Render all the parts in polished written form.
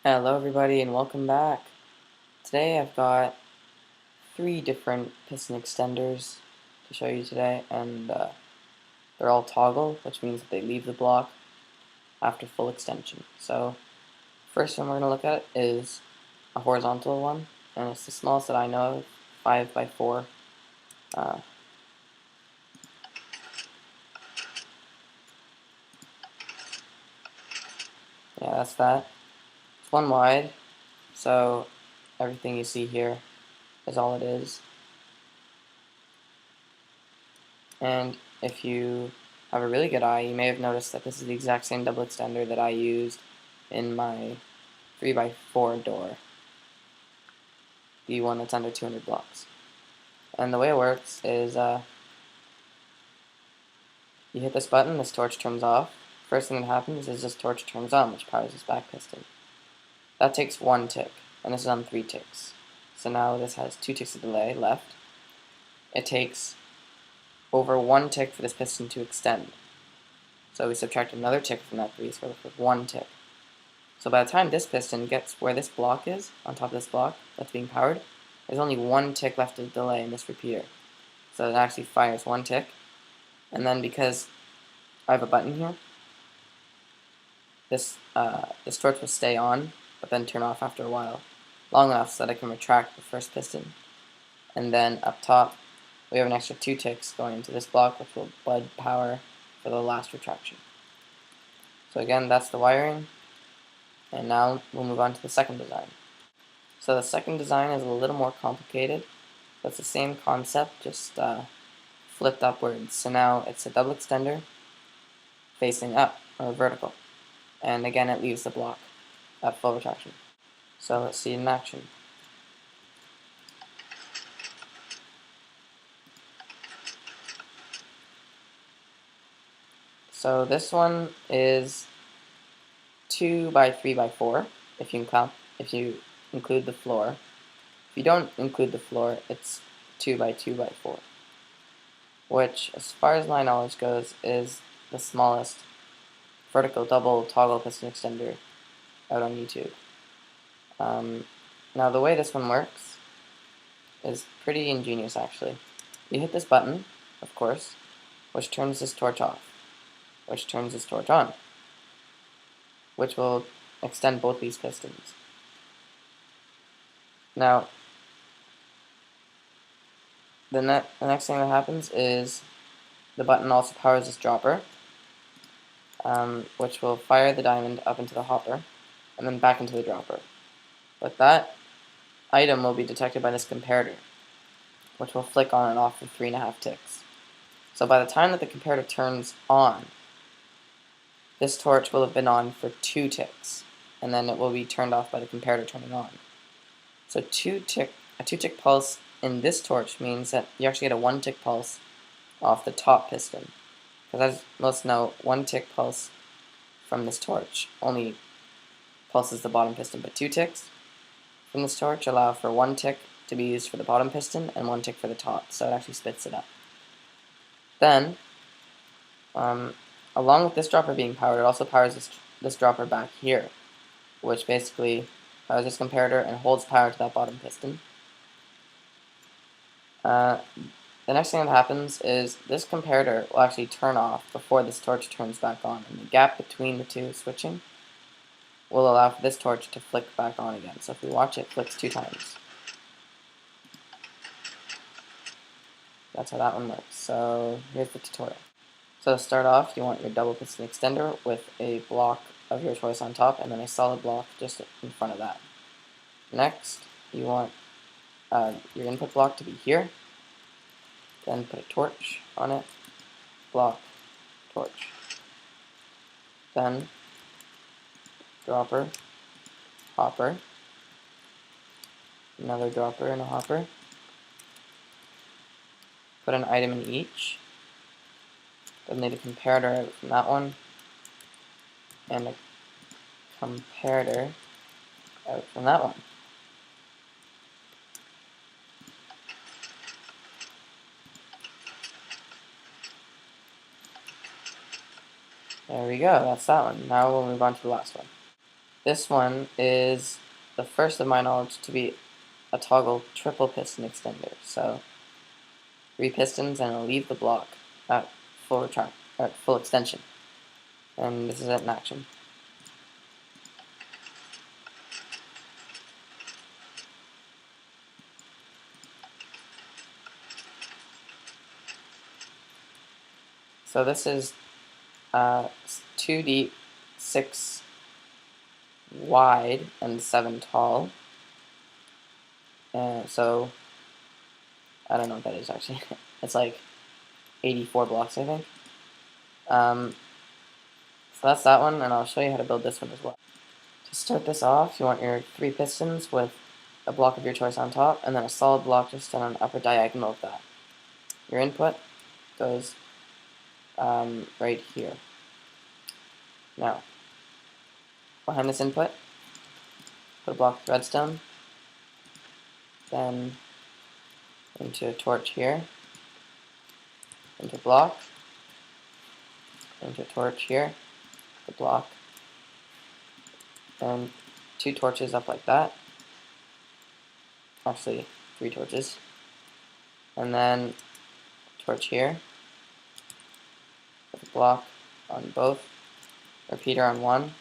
Hello everybody and welcome back. Today I've got 3 different piston extenders to show you today, and they're all toggle, which means that they leave the block after full extension. So first one we're going to look at is a horizontal one, and it's the smallest that I know of, 5 by 4. Uh, yeah, that's that. It's 1 wide, so everything you see here is all it is. And if you have a really good eye, you may have noticed that this is the exact same double extender that I used in my 3x4 door, the one that's under 200 blocks. And the way it works is you hit this button, this torch turns off. First thing that happens is this torch turns on, which powers this back piston. That takes 1 tick, and this is on 3 ticks. So now this has 2 ticks of delay left. It takes over 1 tick for this piston to extend. So we subtract another tick from that 3, so we're left with 1 tick. So by the time this piston gets where this block is, on top of this block that's being powered, there's only 1 tick left of delay in this repeater. So it actually fires 1 tick, and then because I have a button here, this torch will stay on, but then turn off after a while, long enough so that I can retract the first piston. And then up top, we have an extra 2 ticks going into this block, which will bud power for the last retraction. So again, that's the wiring, and now we'll move on to the second design. So the second design is a little more complicated, but it's the same concept, just flipped upwards. So now it's a double extender facing up, or vertical, and again it leaves the block at full retraction. So let's see it in action. So this one is 2 by 3 by 4 if you include the floor. If you don't include the floor, it's 2 by 2 by 4, which, as far as my knowledge goes, is the smallest vertical double toggle piston extender out on YouTube. Now the way this one works is pretty ingenious actually. You hit this button, of course, which turns this torch off, which turns this torch on, which will extend both these pistons. Now, the next thing that happens is the button also powers this dropper, which will fire the diamond up into the hopper and then back into the dropper. But that item will be detected by this comparator, which will flick on and off for 3.5 ticks. So by the time that the comparator turns on, this torch will have been on for 2 ticks, and then it will be turned off by the comparator turning on. So a 2-tick pulse in this torch means that you actually get a 1-tick pulse off the top piston. Because as most know, 1-tick pulse from this torch only pulses the bottom piston, but 2 ticks from this torch allow for 1 tick to be used for the bottom piston and 1 tick for the top, so it actually spits it up. Then, along with this dropper being powered, it also powers this dropper back here, which basically powers this comparator and holds power to that bottom piston. The next thing that happens is this comparator will actually turn off before this torch turns back on, and the gap between the two switching will allow for this torch to flick back on again. So if we watch, it flicks 2 times. That's how that one works. So here's the tutorial. So to start off, you want your double piston extender with a block of your choice on top and then a solid block just in front of that. Next, you want your input block to be here. Then put a torch on it, block, torch. Then dropper, hopper, another dropper and a hopper. Put an item in each. Then need a comparator out from that one, and a comparator out from that one. There we go, that's that one. Now we'll move on to the last one. This one is the first of my knowledge to be a toggle triple piston extender. So 3 pistons, and it'll leave the block at full extension. And this is it in action. So this is 2 deep, 6 wide, and 7 tall. So I don't know what that is actually. It's like 84 blocks, I think. So that's that one, and I'll show you how to build this one as well. To start this off, you want your 3 pistons with a block of your choice on top, and then a solid block just on an upper diagonal of that. Your input goes right here. Now, behind this input, put a block of redstone, then into a torch here, into block, into a torch here, the block, and 2 torches up like that. Actually, 3 torches. And then torch here, with a block on both, repeater on one,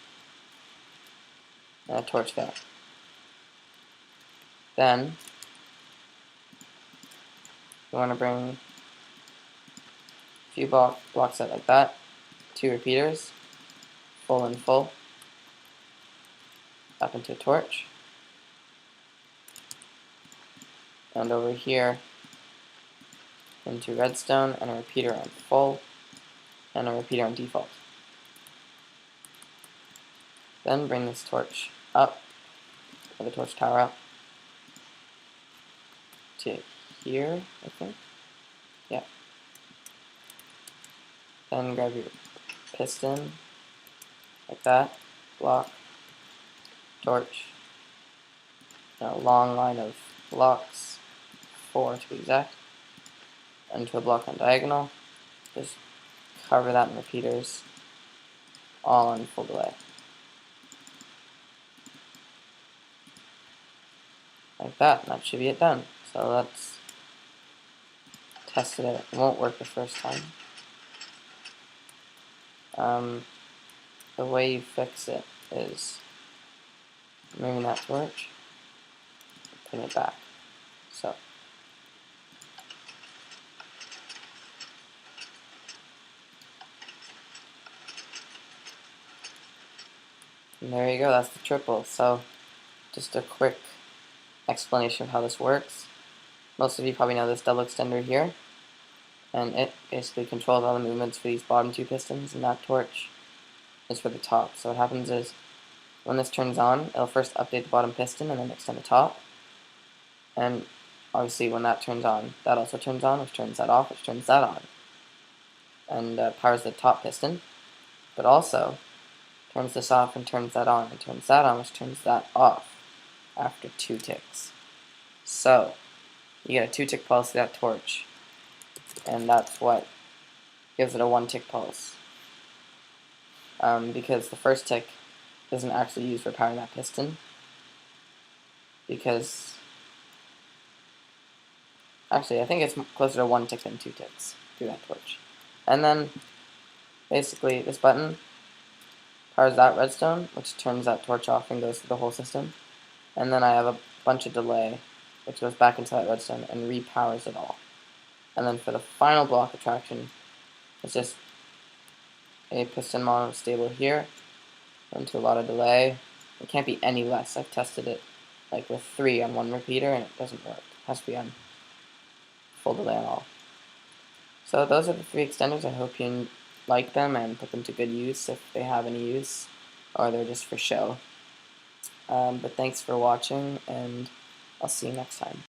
and a torch there. Then you want to bring a few blocks out like that, 2 repeaters, full and full, up into a torch, and over here into redstone, and a repeater on full, and a repeater on default. Then bring this torch up, or the torch tower up, to here, I think. Yeah. Then grab your piston, like that, block, torch, and a long line of blocks, 4 to be exact, into a block on diagonal. Just cover that in repeaters, all on full delay. Like that, and that should be it done. So let's test it out. It won't work the first time. The way you fix it is moving that torch, putting it back. So and there you go, that's the triple. So just a quick explanation of how this works. Most of you probably know this double extender here, and it basically controls all the movements for these bottom 2 pistons, and that torch is for the top. So what happens is, when this turns on, it'll first update the bottom piston and then extend the top, and obviously when that turns on, that also turns on, which turns that off, which turns that on, and powers the top piston, but also turns this off and turns that on, and turns that on, which turns that off after 2 ticks. So you get a 2-tick pulse to that torch, and that's what gives it a 1-tick pulse. Because the first tick isn't actually used for powering that piston, because actually I think it's closer to 1 tick than 2 ticks through that torch. And then basically this button powers that redstone, which turns that torch off and goes through the whole system. And then I have a bunch of delay, which goes back into that redstone and repowers it all. And then for the final block of traction, it's just a piston monostable here, into a lot of delay. It can't be any less. I've tested it like with 3 on 1 repeater, and it doesn't work. It has to be on full delay on all. So those are the 3 extenders. I hope you like them and put them to good use if they have any use, or they're just for show. But thanks for watching, and I'll see you next time.